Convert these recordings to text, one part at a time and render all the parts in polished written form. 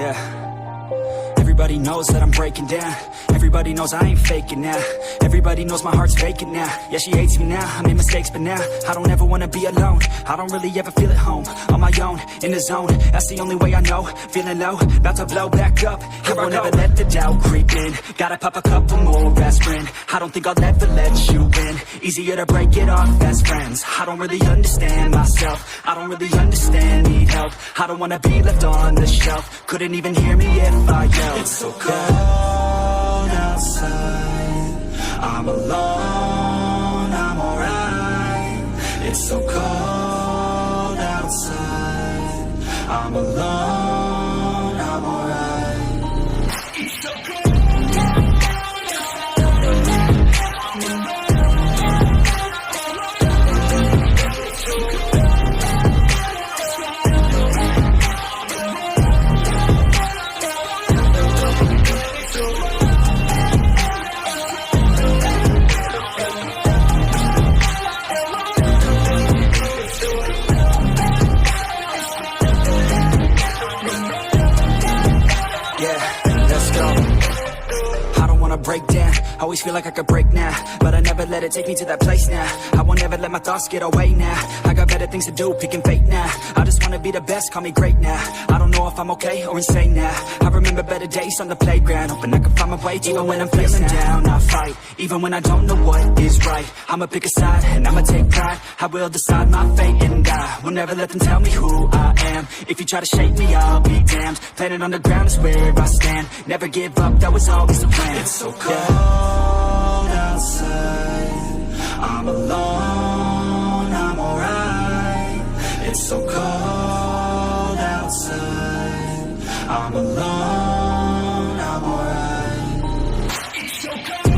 Yeah. Everybody knows that I'm breaking down. Everybody knows I ain't faking now. Everybody knows my heart's vacant now. Yeah, she hates me now, I made mistakes but now I don't ever wanna be alone. I don't really ever feel at home. On my own, in the zone, that's the only way I know. Feeling low, about to blow back up. I won't ever let the doubt creep in. Gotta pop a couple more aspirin. I don't think I'll ever let you in. Easier to break it off best friends. I don't really understand myself. I don't really understand, need help. I don't wanna be left on the shelf. Couldn't even hear me if I yelled. It's so cold outside, I'm alone, I'm alright. It's so cold outside, I'm alone, I'm alright. It's so cold. Break down, always feel like I could break now, but I never let it take me to that place now. I won't ever let my thoughts get away now. I got better things to do, picking fate now. I just wanna be the best, call me great now. I don't know if I'm okay or insane now. I remember better days on the playground, hoping I could find my way. Even when I'm feeling down, I fight. Even when I don't know what is right, I'ma pick a side and I'ma take pride. I will decide my fate and I will never let them tell me who I am. If you try to shake me, I'll be damned. Planet on the ground is where I stand. Never give up, that was always the plan. It's so cold outside, I'm alone, I'm alright. It's so cold outside, I'm alone, I'm alright. It's so cold.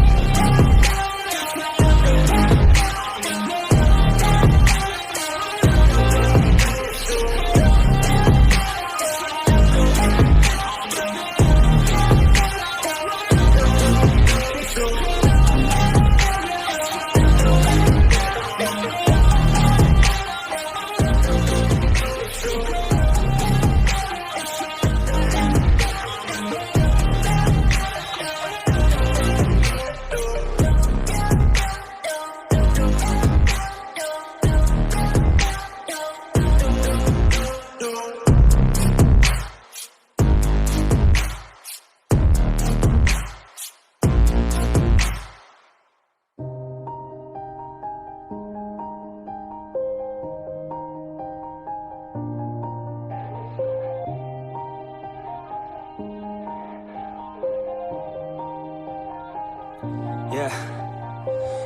Yeah.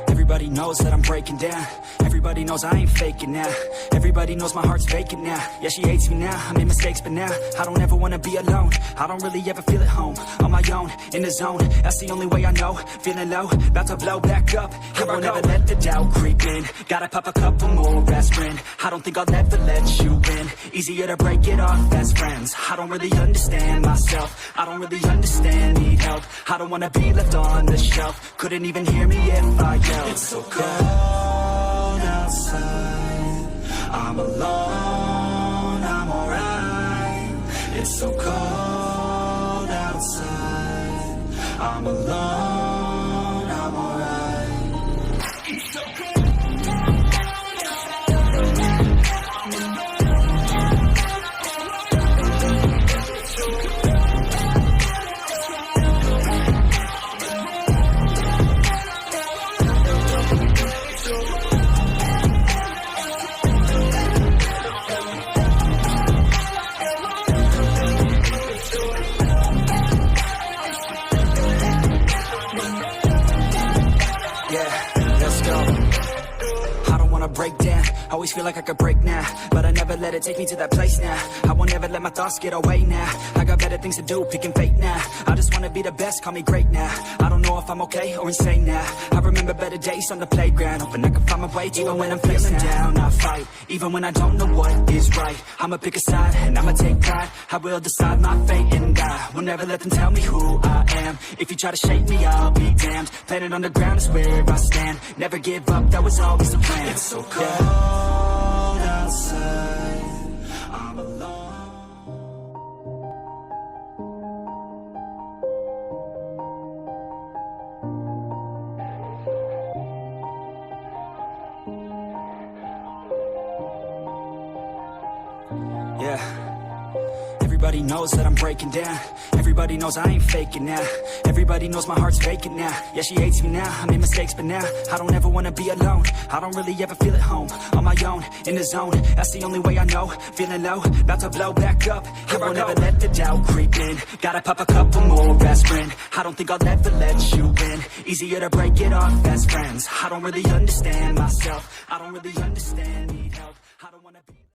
Everybody knows that I'm breaking down. Everybody knows I ain't faking now. Everybody knows my heart's vacant now. Yeah, she hates me now, I made mistakes but now I don't ever wanna be alone. I don't really ever feel at home. On my own, in the zone, that's the only way I know. Feeling low, about to blow back up. I won't ever let the doubt creep in. Gotta pop a couple more aspirin. I don't think I'll ever let you in. Easier to break it off best friends. I don't really understand myself. I don't really understand, need help. I don't wanna be left on the shelf. Couldn't even hear me if I yelled. It's so cold outside, I'm alone, I'm alright. It's so cold outside, I'm alone, I'm alright. It's so cold. Break down, always feel like I could break now, but I never let it take me to that place now. I won't ever let my thoughts get away now. I got better things to do, picking fate now. I just wanna be the best, call me great now. I don't know if I'm okay or insane now. I remember better days on the playground, hoping I could find my way. Even when I'm feeling down, I fight. Even when I don't know what is right, I'ma pick a side and I'ma take pride. I will decide my fate and I will never let them tell me who I am. If you try to shake me, I'll be damned. Planet on the ground is where I stand. Never give up, that was always the plan. It's so cold outside, I'm alone. yeah. Everybody knows that I'm breaking down. Everybody knows I ain't faking now. Everybody knows my heart's vacant now. Yeah, she hates me now, I made mistakes but now I don't ever wanna be alone. I don't really ever feel at home. On my own, in the zone, that's the only way I know. Feeling low, about to blow back up. I won't ever let the doubt creep in. Gotta pop a couple more aspirin. I don't think I'll ever let you in. Easier to break it off best friends. I don't really understand myself. I don't really understand, need help. I don't wanna be